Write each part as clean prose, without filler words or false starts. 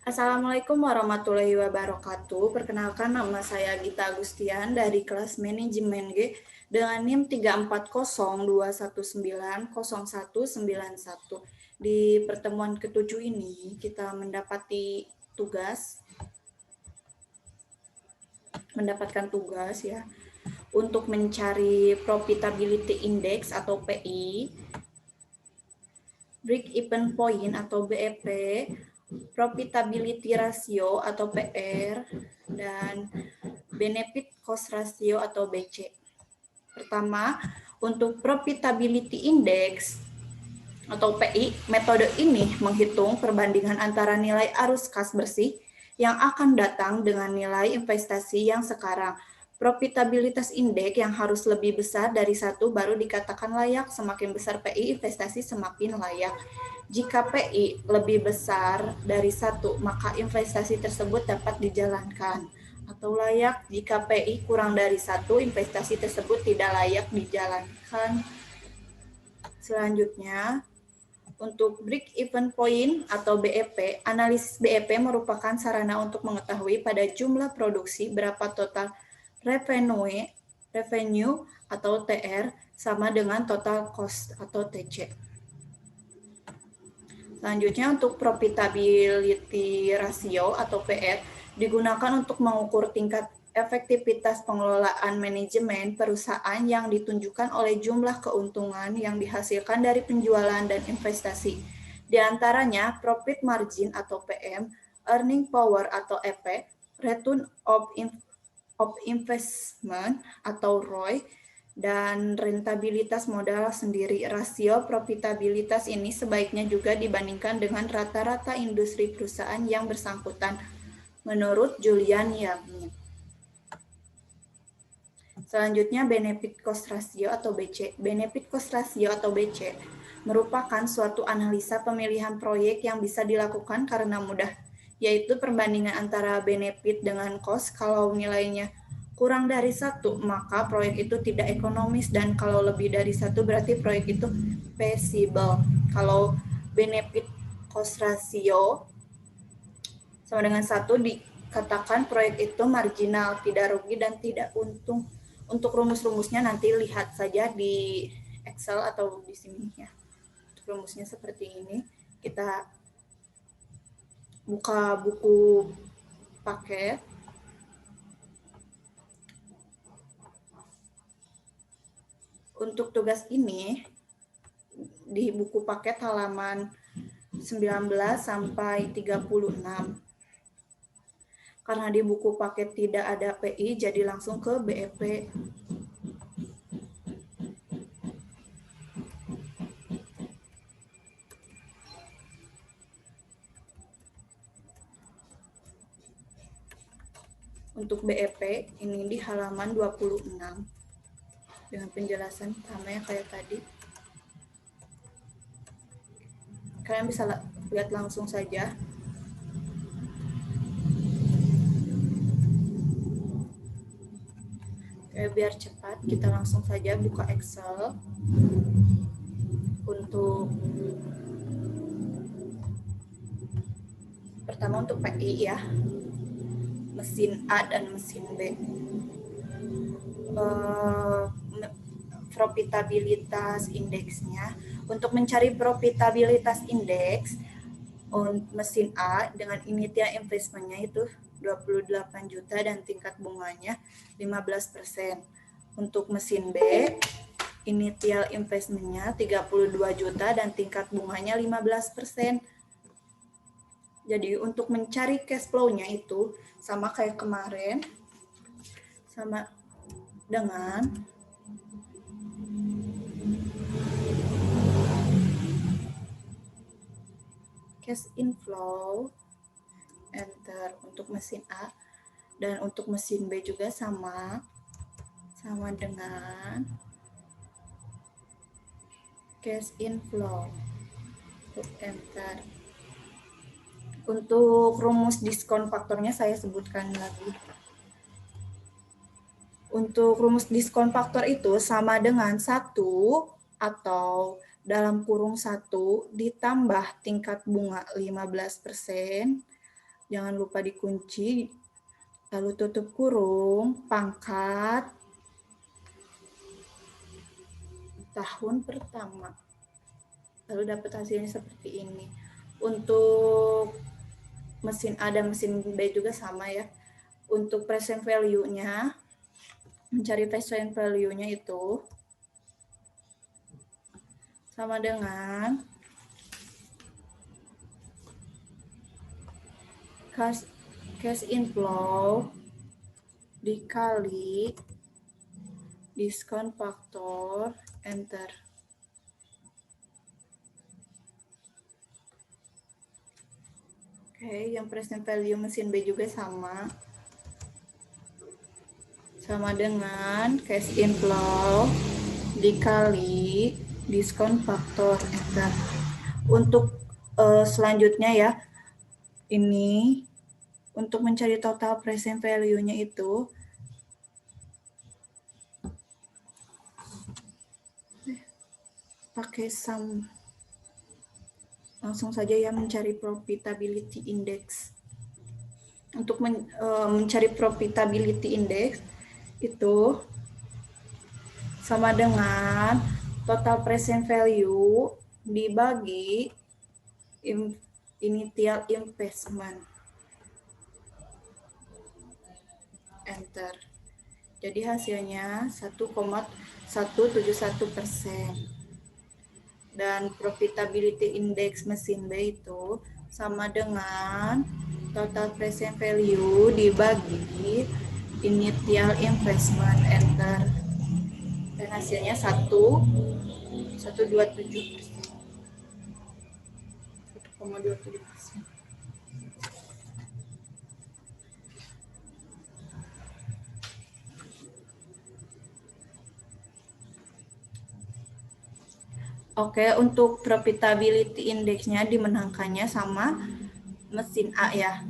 Assalamualaikum warahmatullahi wabarakatuh. Perkenalkan, nama saya Gita Agustian dari kelas Manajemen G dengan NIM 34021901991. Di pertemuan ketujuh ini kita mendapatkan tugas ya untuk mencari profitability index atau PI, break even point atau BEP, profitability ratio atau PR, dan benefit cost ratio atau BC. Pertama, untuk profitability index atau PI, metode ini menghitung perbandingan antara nilai arus kas bersih yang akan datang dengan nilai investasi yang sekarang. Profitabilitas indeks yang harus lebih besar dari 1 baru dikatakan layak. Semakin besar PI, investasi semakin layak. Jika PI lebih besar dari 1, maka investasi tersebut dapat dijalankan atau layak. Jika PI kurang dari 1, investasi tersebut tidak layak dijalankan. Selanjutnya, untuk break even point atau BEP, analisis BEP merupakan sarana untuk mengetahui pada jumlah produksi berapa total revenue atau TR sama dengan total cost atau TC. Selanjutnya, untuk profitability ratio atau PR digunakan untuk mengukur tingkat efektivitas pengelolaan manajemen perusahaan yang ditunjukkan oleh jumlah keuntungan yang dihasilkan dari penjualan dan investasi. Di antaranya profit margin atau PM, earning power atau EP, return of investment atau ROI, dan rentabilitas modal sendiri. Rasio profitabilitas ini sebaiknya juga dibandingkan dengan rata-rata industri perusahaan yang bersangkutan, menurut Julian Yamit. Selanjutnya, benefit cost ratio atau BC. Benefit cost ratio atau BC merupakan suatu analisa pemilihan proyek yang bisa dilakukan karena mudah, yaitu perbandingan antara benefit dengan cost. Kalau nilainya kurang dari 1, maka proyek itu tidak ekonomis, dan kalau lebih dari 1 berarti proyek itu feasible. Kalau benefit cost ratio sama dengan 1, dikatakan proyek itu marginal, tidak rugi dan tidak untung. Untuk rumus-rumusnya nanti lihat saja di Excel atau di sini ya. Untuk rumusnya seperti ini. Kita buka buku paket. Untuk tugas ini di buku paket halaman 19 sampai 36. Karena di buku paket tidak ada PI, jadi langsung ke BEP. Untuk BEP ini di halaman 26 dengan penjelasan sama yang kayak tadi. Kalian bisa lihat langsung saja. Biar cepat, kita langsung saja buka Excel. Untuk pertama untuk PI ya, mesin A dan mesin B. Profitabilitas indeksnya. Untuk mencari profitabilitas indeks mesin A dengan initial investmentnya itu 28 juta dan tingkat bunganya 15%. Untuk mesin B, initial investmentnya 32 juta dan tingkat bunganya 15%. Jadi untuk mencari cash flow-nya itu sama kayak kemarin, sama dengan cash inflow, enter untuk mesin A, dan untuk mesin B juga sama dengan cash inflow, enter. Untuk rumus diskon faktornya saya sebutkan lagi. Untuk rumus diskon faktor itu sama dengan 1 atau dalam kurung 1 ditambah tingkat bunga 15% Jangan lupa dikunci, lalu tutup kurung, pangkat, tahun pertama. Lalu dapat hasilnya seperti ini. Untuk mesin A dan mesin B juga sama ya. Untuk present value-nya, mencari present value-nya itu sama dengan cash inflow dikali diskon faktor, enter. Oke, yang present value mesin B juga sama dengan cash inflow dikali diskon faktor, enter. Untuk selanjutnya ya, ini untuk mencari total present value-nya itu pakai sum. Langsung saja ya mencari profitability index. Untuk mencari profitability index itu sama dengan total present value dibagi initial investment, enter. Jadi hasilnya 1,171%. Dan profitability index mesin B itu sama dengan total present value dibagi initial investment, enter. Dan hasilnya 1,27%. 1,27%. Oke, untuk profitability index-nya dimenangkannya sama mesin A ya.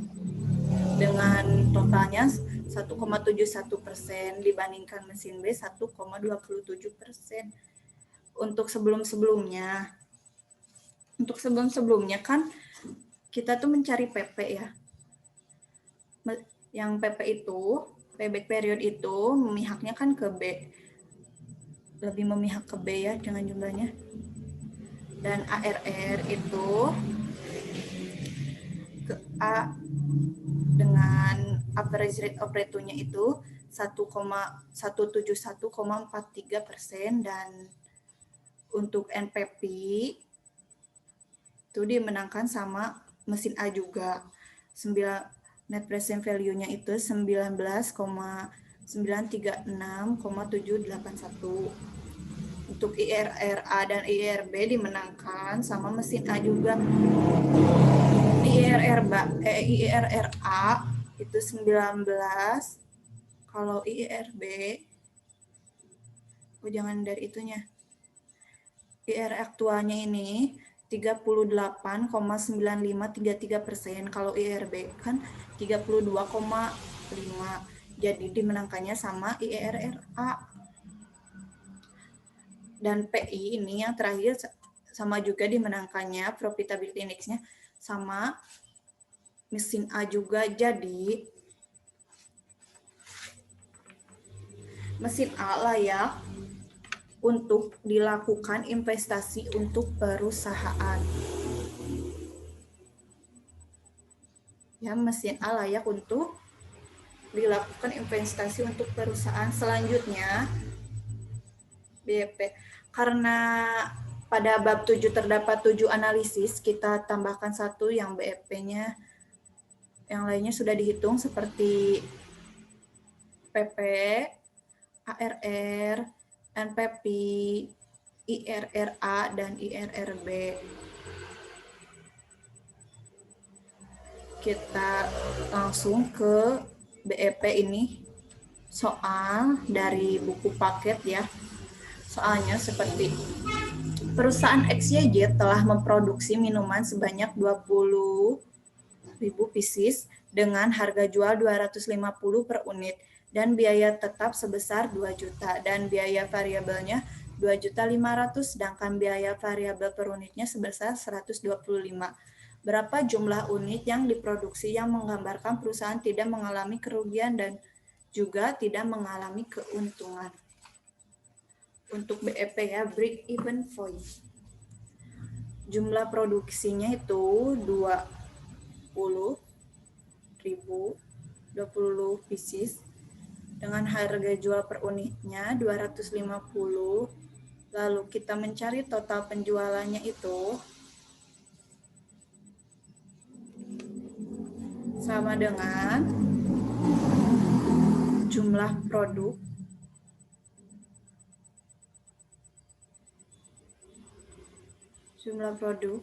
Dengan totalnya 1,71% dibandingkan mesin B 1,27%. Untuk sebelum-sebelumnya kan kita tuh mencari PP ya. Yang PP itu, payback period itu memihaknya kan ke B. Lebih memihak ke B ya dengan jumlahnya. Dan ARR itu ke A dengan average rate of return-nya itu 1,171,43%, dan untuk NPV itu dimenangkan sama mesin A juga. Net present value-nya itu 19,936,781. Untuk IRRA dan IRB dimenangkan sama mesin A juga. IRRA itu 19, kalau IRB jangan dari itunya. IR aktualnya ini 38,9533%, kalau IRB kan 32,5. Jadi dimenangkannya sama IRRA. Dan PI ini yang terakhir sama juga dimenangkannya, profitability index-nya sama mesin A juga. Jadi mesin A layak untuk dilakukan investasi untuk perusahaan. Ya, mesin A layak untuk dilakukan investasi untuk perusahaan. Selanjutnya BEP. Karena pada bab 7 terdapat 7 analisis, kita tambahkan 1 yang BEP-nya. Yang lainnya sudah dihitung seperti PP, ARR, NPV, IRRA, dan IRRB. Kita langsung ke BEP ini. Soal dari buku paket ya. Soalnya seperti perusahaan XYZ telah memproduksi minuman sebanyak 20.000 pieces dengan harga jual 250 per unit dan biaya tetap sebesar 2 juta dan biaya variabelnya 2.500.000, sedangkan biaya variabel per unitnya sebesar 125. Berapa jumlah unit yang diproduksi yang menggambarkan perusahaan tidak mengalami kerugian dan juga tidak mengalami keuntungan. Untuk BEP ya, break even point. Jumlah produksinya itu 20 pieces dengan harga jual per unitnya 250. Lalu kita mencari total penjualannya itu sama dengan jumlah produk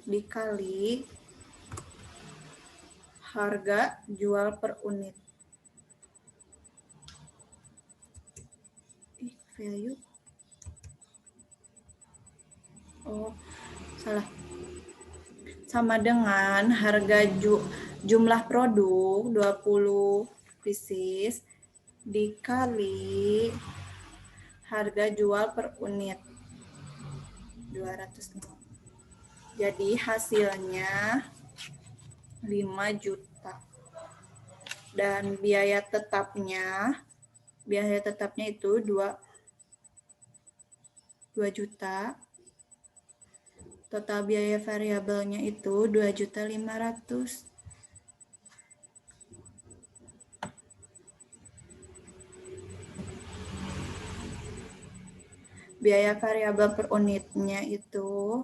dikali harga jual per unit. Value. Oh, salah. Sama dengan harga jumlah produk 20 pieces dikali harga jual per unit 250. Jadi hasilnya 5 juta. Dan biaya tetapnya itu 2 juta. Total biaya variabelnya itu 2.500.000. Biaya variabel per unitnya itu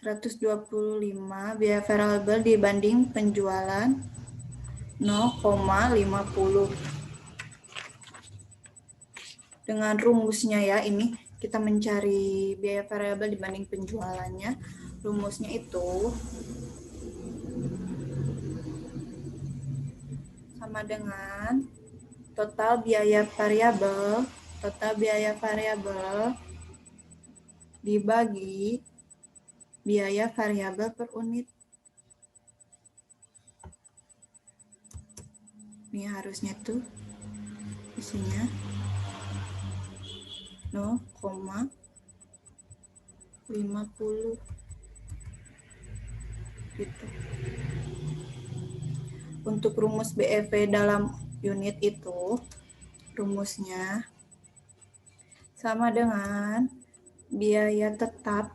125, biaya variabel dibanding penjualan 0,50. Dengan rumusnya ya, ini kita mencari biaya variabel dibanding penjualannya. Rumusnya itu sama dengan total biaya variabel dibagi biaya variabel per unit. Ini harusnya tuh isinya 0,50 gitu. Untuk rumus BEP dalam unit itu rumusnya sama dengan biaya tetap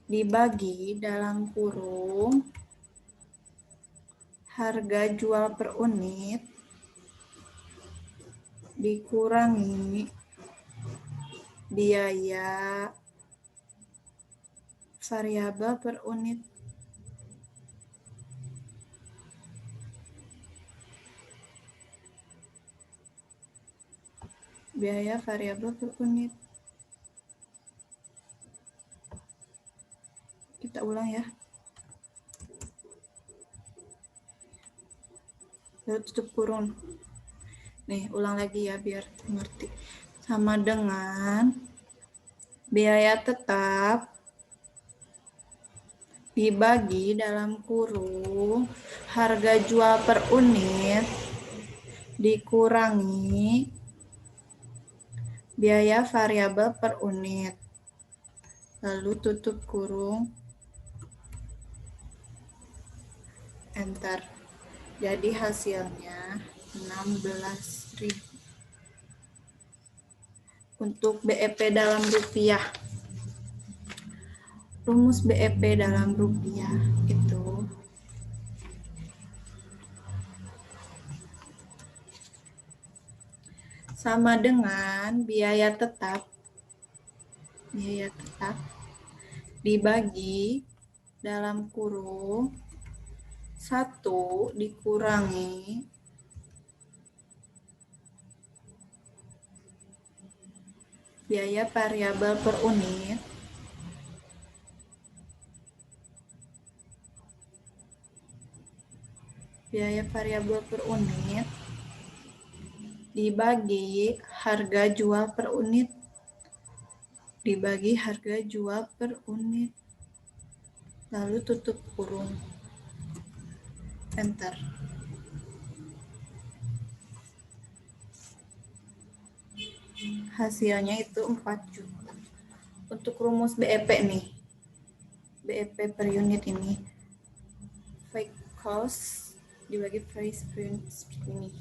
dibagi dalam kurung harga jual per unit dikurangi biaya variabel per unit. Biaya variabel per unit. Kita ulang ya. Lalu tutup kurung. Nih, ulang lagi ya biar ngerti. Sama dengan biaya tetap dibagi dalam kurung harga jual per unit dikurangi biaya variabel per unit. Lalu tutup kurung. Enter. Jadi hasilnya 16.000. Untuk BEP dalam rupiah. Rumus BEP dalam rupiah itu sama dengan biaya tetap dibagi dalam kurung 1 dikurangi biaya variabel per unit dibagi harga jual per unit lalu tutup kurung. Enter. hasilnya itu 4 juta. Untuk rumus BEP nih, BEP per unit ini, fixed cost dibagi price per unit seperti ini.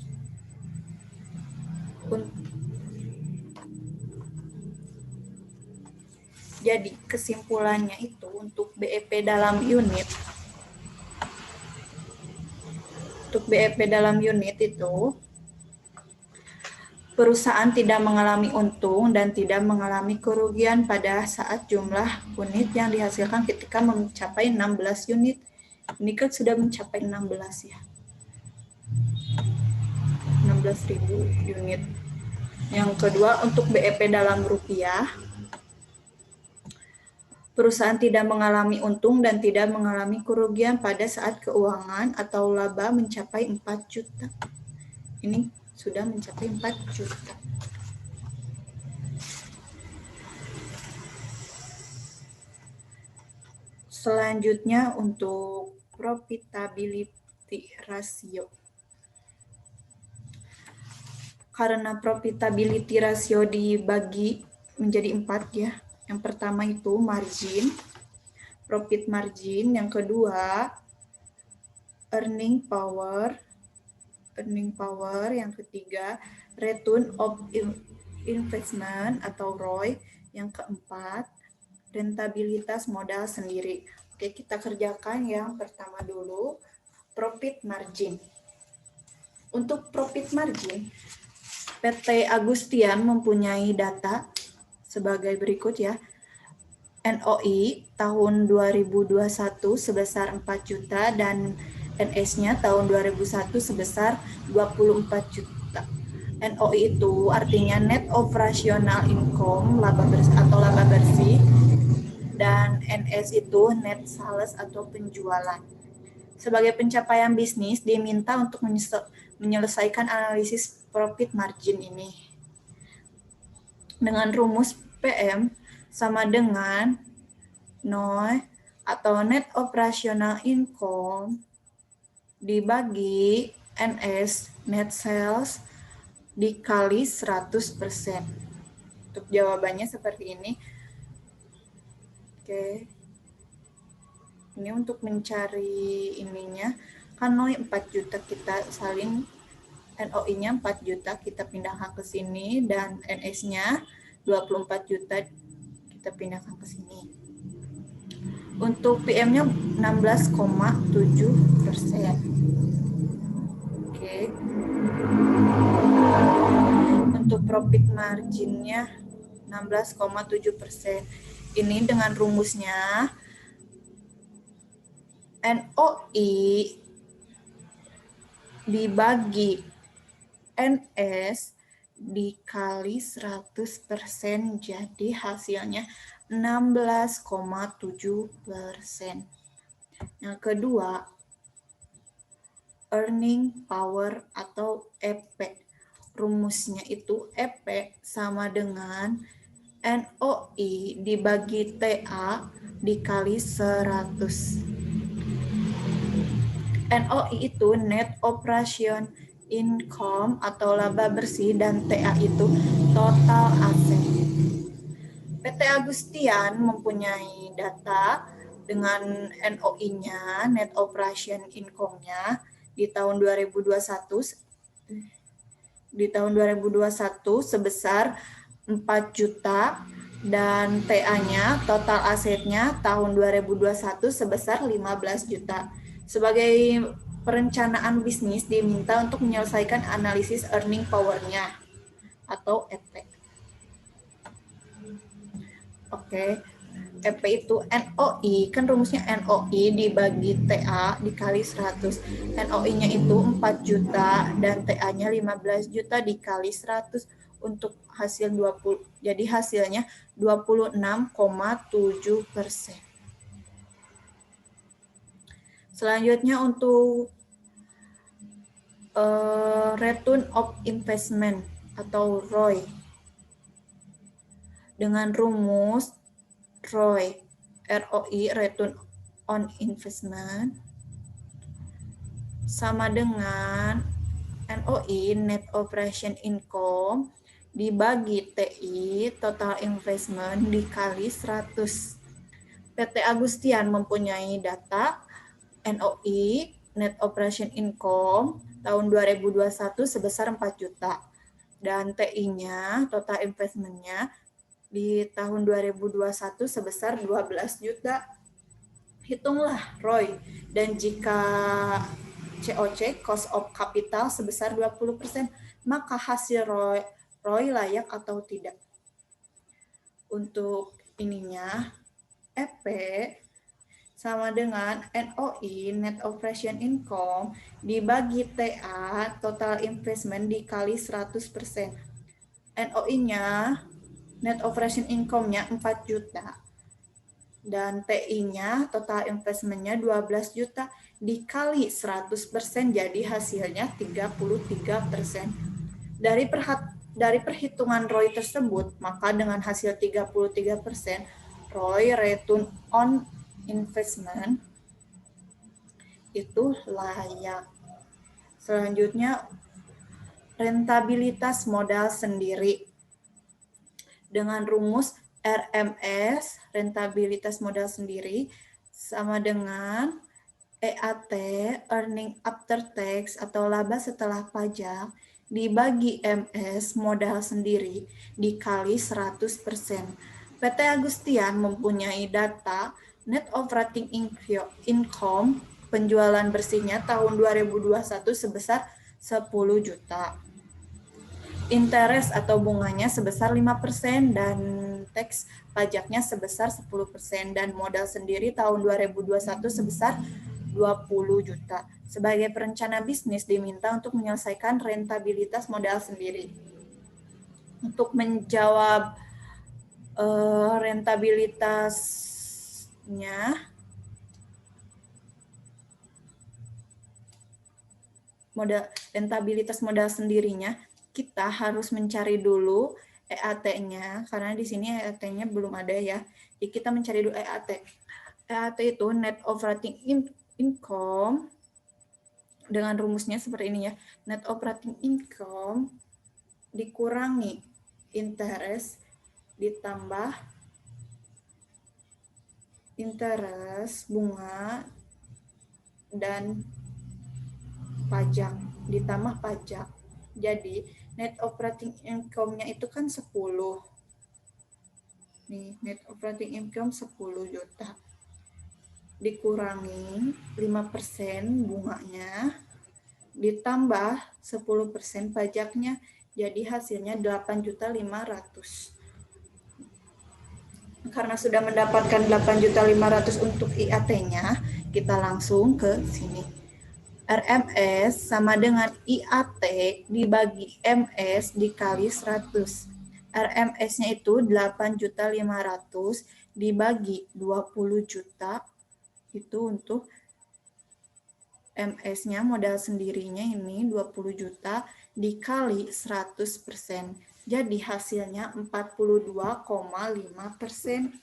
Jadi kesimpulannya itu untuk BEP dalam unit, itu perusahaan tidak mengalami untung dan tidak mengalami kerugian pada saat jumlah unit yang dihasilkan ketika mencapai 16 unit. Ini kan sudah mencapai 16 ya. 16.000 unit. Yang kedua, untuk BEP dalam rupiah, perusahaan tidak mengalami untung dan tidak mengalami kerugian pada saat keuangan atau laba mencapai 4 juta. Ini sudah mencapai 4 juta. Selanjutnya untuk profitability ratio. Karena profitability ratio dibagi menjadi 4 ya. Yang pertama itu margin, profit margin. Yang kedua earning power. Yang ketiga return of investment atau ROI. Yang keempat rentabilitas modal sendiri. Oke, kita kerjakan yang pertama dulu, profit margin. Untuk profit margin, PT Agustian mempunyai data sebagai berikut ya. NOI tahun 2021 sebesar 4 juta dan NS-nya tahun 2001 sebesar 24 juta. NOI itu artinya net operational income, laba bersih, dan NS itu net sales atau penjualan. Sebagai pencapaian bisnis diminta untuk menyelesaikan analisis profit margin ini. Dengan rumus PM sama dengan NOI atau net operational income dibagi NS net sales dikali 100%. Untuk jawabannya seperti ini. Oke. Ini untuk mencari ininya, kan NOI 4 juta kita salin, NOI-nya 4 juta kita pindahkan ke sini, dan NS-nya 24 juta kita pindahkan ke sini. Untuk PM-nya 16,7%. Oke. Untuk profit margin-nya 16,7%. Ini dengan rumusnya NOI dibagi NS dikali 100%, jadi hasilnya 16,7%. Yang kedua, earning power atau EP. Rumusnya itu EP sama dengan NOI dibagi TA dikali 100. NOI itu net operation income atau laba bersih, dan TA itu total aset. PT Agustian mempunyai data dengan NOI-nya, net operation income-nya di tahun 2021 sebesar 4 juta, dan TA-nya total asetnya tahun 2021 sebesar 15 juta. Sebagai perencanaan bisnis diminta untuk menyelesaikan analisis earning power-nya atau EP. Oke. EP itu NOI, kan rumusnya NOI dibagi TA dikali 100. NOI-nya itu 4 juta dan TA-nya 15 juta dikali 100 untuk hasil 20. Jadi hasilnya 26,7%. Selanjutnya untuk return of investment atau ROI. Dengan rumus ROI, return on investment, sama dengan NOI, net operation income, dibagi TI, total investment, dikali 100. PT Agustian mempunyai data NOI, Net Operation Income, tahun 2021 sebesar 4 juta. Dan TI-nya, total investment-nya, di tahun 2021 sebesar 12 juta. Hitunglah ROI. Dan jika COC, cost of capital, sebesar 20%, maka hasil ROI layak atau tidak. Untuk ininya, EP sama dengan NOI, Net Operation Income, dibagi TA, Total Investment, dikali 100%. NOI-nya, Net Operation Income-nya 4 juta. Dan TI-nya, Total Investment-nya 12 juta, dikali 100%, jadi hasilnya 33%. Dari perhitungan ROI tersebut, maka dengan hasil 33%, ROI, Return on Investment, itu layak. Selanjutnya, rentabilitas modal sendiri. Dengan rumus RMS, rentabilitas modal sendiri, sama dengan EAT, earning after tax atau laba setelah pajak, dibagi MS, modal sendiri, dikali 100%. PT Agustian mempunyai data net operating income penjualan bersihnya tahun 2021 sebesar 10 juta. Interest atau bunganya sebesar 5% dan tax pajaknya sebesar 10% dan modal sendiri tahun 2021 sebesar 20 juta. Sebagai perencana bisnis diminta untuk menyelesaikan rentabilitas modal sendiri. Untuk menjawab rentabilitasnya, rentabilitas modal sendirinya, kita harus mencari dulu EAT-nya, karena di sini EAT-nya belum ada ya. Jadi kita mencari dulu EAT. EAT itu Net Operating Income, dengan rumusnya seperti ini ya. Net Operating Income dikurangi interest ditambah interest, bunga, dan pajak, ditambah pajak. Jadi net operating income-nya itu kan 10. Nih, net operating income 10 juta. Dikurangi 5% bunganya, ditambah 10% pajaknya, jadi hasilnya 8.500.000. Karena sudah mendapatkan 8.500.000 untuk IAT-nya, kita langsung ke sini. RMS sama dengan IAT dibagi MS dikali 100. RMS-nya itu 8.500.000 dibagi 20 juta, itu untuk MS-nya modal sendirinya ini 20 juta dikali 100%. Jadi hasilnya 42,5%.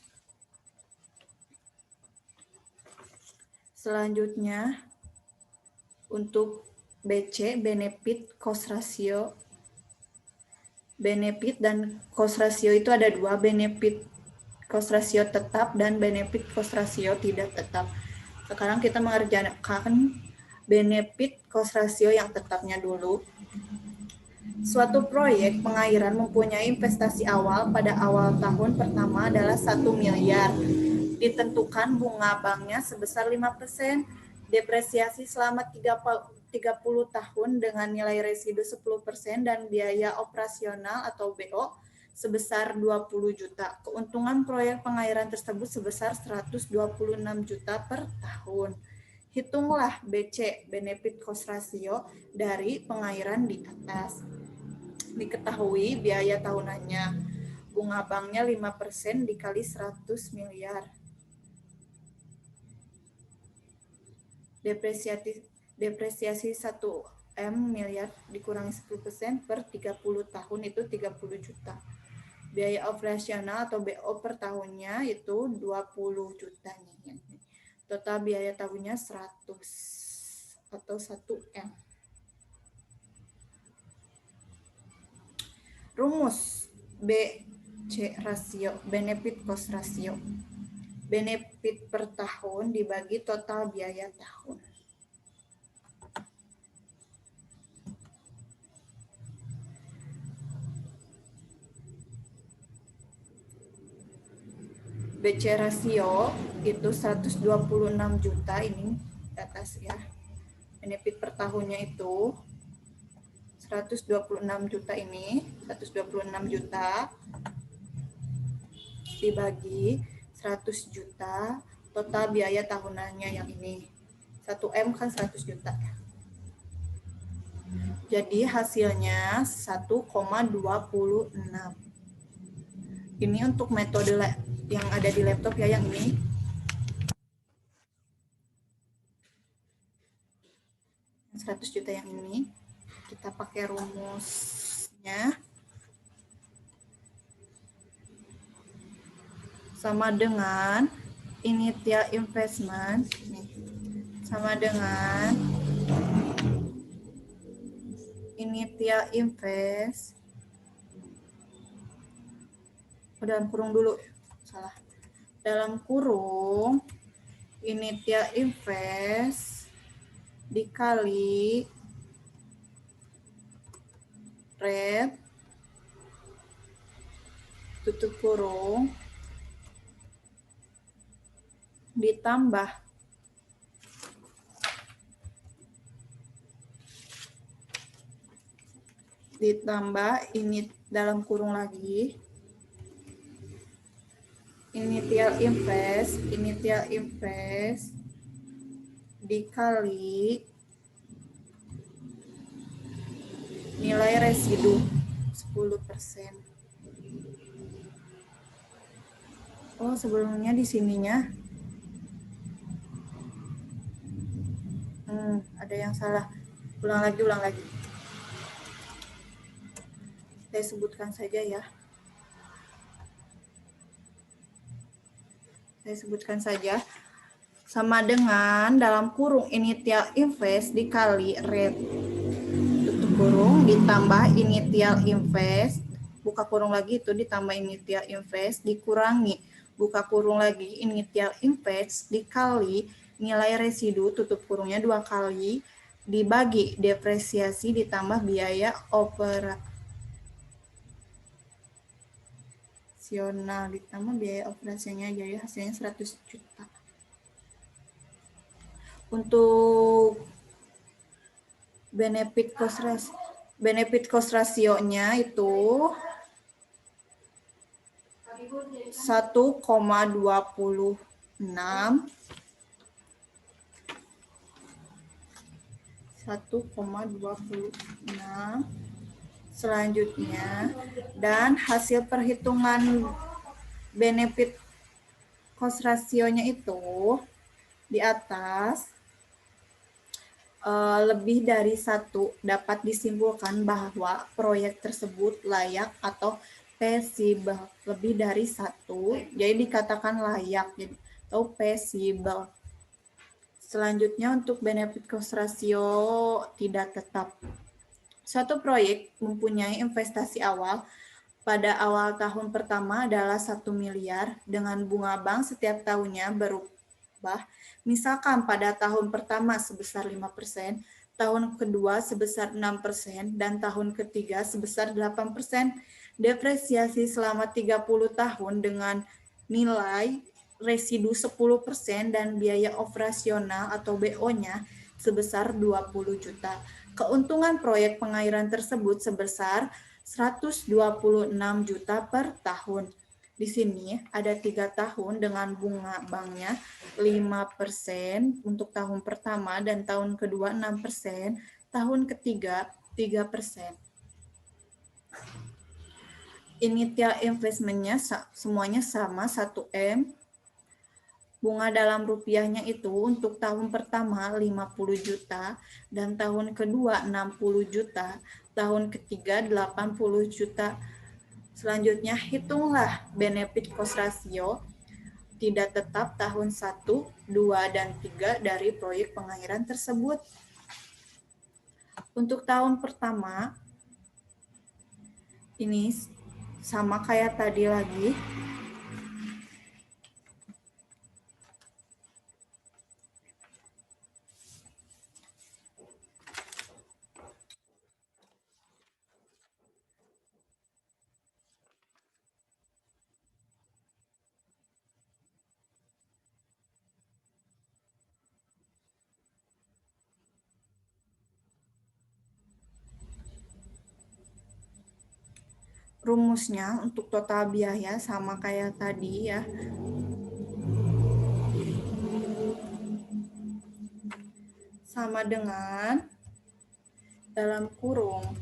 Selanjutnya untuk BC, benefit cost ratio. Benefit dan cost ratio itu ada dua, benefit cost ratio tetap dan benefit cost ratio tidak tetap. Sekarang kita mengerjakan benefit cost ratio yang tetapnya dulu. Suatu proyek pengairan mempunyai investasi awal pada awal tahun pertama adalah 1 miliar. Ditentukan bunga banknya sebesar 5%, depresiasi selama 30 tahun dengan nilai residu 10% dan biaya operasional atau BO sebesar 20 juta. Keuntungan proyek pengairan tersebut sebesar 126 juta per tahun. Hitunglah BC, benefit cost ratio, dari pengairan di atas. Diketahui biaya tahunannya, bunga banknya 5% dikali 100 miliar. Depresiasi 1 miliar dikurangi 10% per 30 tahun itu 30 juta. Biaya operasional atau BO per tahunnya itu 20 juta. Total biaya tahunnya 100 atau 1 M. Rumus BC rasio, benefit cost ratio. Benefit per tahun dibagi total biaya tahun. BC rasio itu 126 juta ini di atas ya. Benefit per tahunnya itu 126 juta ini, 126 juta dibagi 100 juta total biaya tahunannya yang ini. 1M kan 100 juta. Jadi hasilnya 1,26. Ini untuk metode yang ada di laptop ya, yang ini. Yang 100 juta yang ini. Kita pakai rumusnya. Sama dengan initial investment. Nih, sama dengan initial invest. Dalam kurung dulu, salah. Dalam kurung initial invest dikali rate tutup kurung ditambah ini dalam kurung lagi initial invest dikali nilai residu 10%. Oh, sebelumnya di sininya ada yang salah. Ulang lagi. Saya sebutkan saja ya. Saya sebutkan saja. Sama dengan dalam kurung initial invest dikali rate tutup kurung ditambah initial invest buka kurung lagi itu ditambah initial invest dikurangi buka kurung lagi initial invest dikali nilai residu tutup kurungnya 2 kali dibagi depresiasi ditambah biaya operasional ditambah biaya operasinya, jadi hasilnya 100 juta. Untuk benefit cost ratio-nya itu 1,26. Selanjutnya, dan hasil perhitungan benefit cost ratio-nya itu di atas lebih dari 1 dapat disimpulkan bahwa proyek tersebut layak atau feasible. Lebih dari 1 jadi dikatakan layak atau feasible. Selanjutnya untuk benefit cost ratio tidak tetap. Suatu proyek mempunyai investasi awal pada awal tahun pertama adalah 1 miliar dengan bunga bank setiap tahunnya berubah. Misalkan pada tahun pertama sebesar 5%, tahun kedua sebesar 6%, dan tahun ketiga sebesar 8%. Depresiasi selama 30 tahun dengan nilai residu 10% dan biaya operasional atau BO-nya sebesar 20 juta. Keuntungan proyek pengairan tersebut sebesar 126 juta per tahun. Di sini ada 3 tahun dengan bunga banknya 5% untuk tahun pertama dan tahun kedua 6%, tahun ketiga 3%. Initial investment-nya semuanya sama 1M. Bunga dalam rupiahnya itu untuk tahun pertama 50 juta dan tahun kedua 60 juta, tahun ketiga 80 juta. Selanjutnya hitunglah benefit cost ratio tidak tetap tahun 1, 2, dan 3 dari proyek pengairan tersebut. Untuk tahun pertama Ini sama kayak tadi lagi. Rumusnya untuk total biaya sama kayak tadi ya. Sama dengan dalam kurung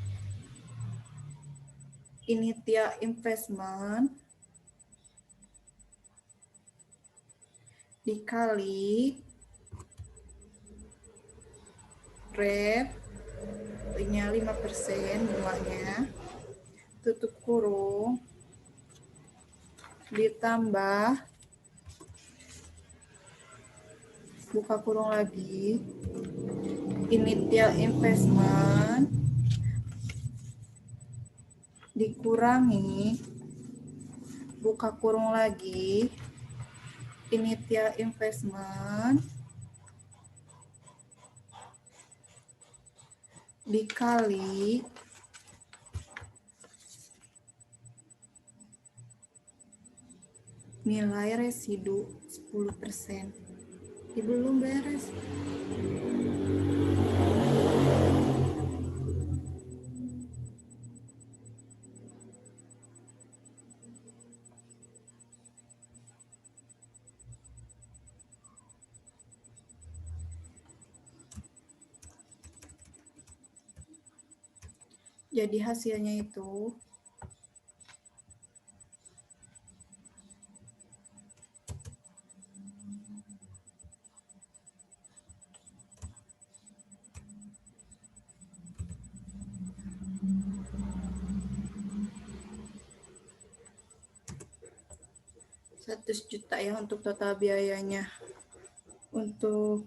initial investment dikali rate-nya 5% bunganya, tutup kurung, ditambah buka kurung lagi, initial investment dikurangi buka kurung lagi, initial investment dikali nilai residu 10%. Belum beres. Jadi hasilnya itu Rp100 juta ya untuk total biayanya. Untuk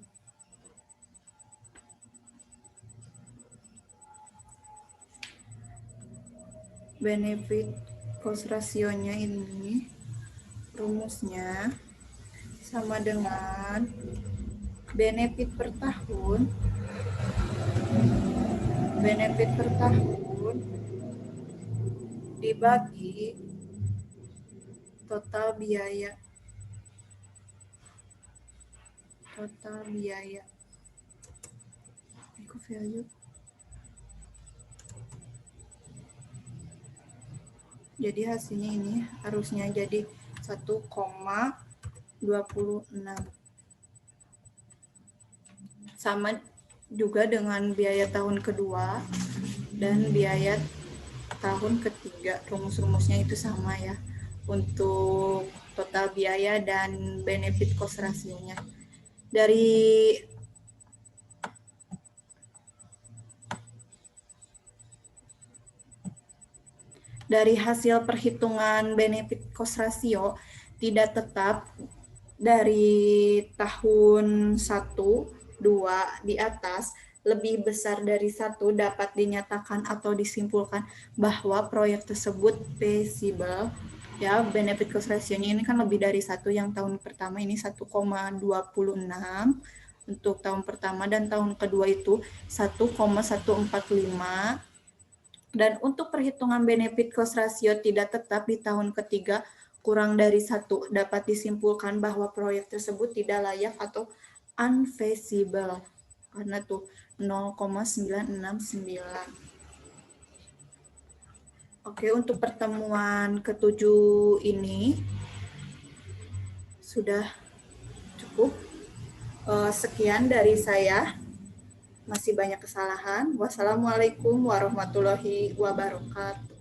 benefit cost ratio-nya ini rumusnya sama dengan benefit per tahun dibagi total biaya eco value. Jadi hasilnya ini harusnya jadi 1,26. Sama juga dengan biaya tahun kedua dan biaya tahun ketiga. Rumus-rumusnya itu sama ya untuk total biaya dan benefit cost ratio-nya. Dari hasil perhitungan benefit cost ratio tidak tetap dari tahun 1, 2 di atas lebih besar dari 1 dapat dinyatakan atau disimpulkan bahwa proyek tersebut feasible. Ya, benefit cost ratio-nya ini kan lebih dari 1, yang tahun pertama ini 1,26 untuk tahun pertama, dan tahun kedua itu 1,145. Dan untuk perhitungan benefit cost ratio tidak tetap di tahun ketiga kurang dari 1 dapat disimpulkan bahwa proyek tersebut tidak layak atau unfeasible karena tuh 0,969. Oke, untuk pertemuan ketujuh ini sudah cukup. Sekian dari saya. Masih banyak kesalahan. Wassalamualaikum warahmatullahi wabarakatuh.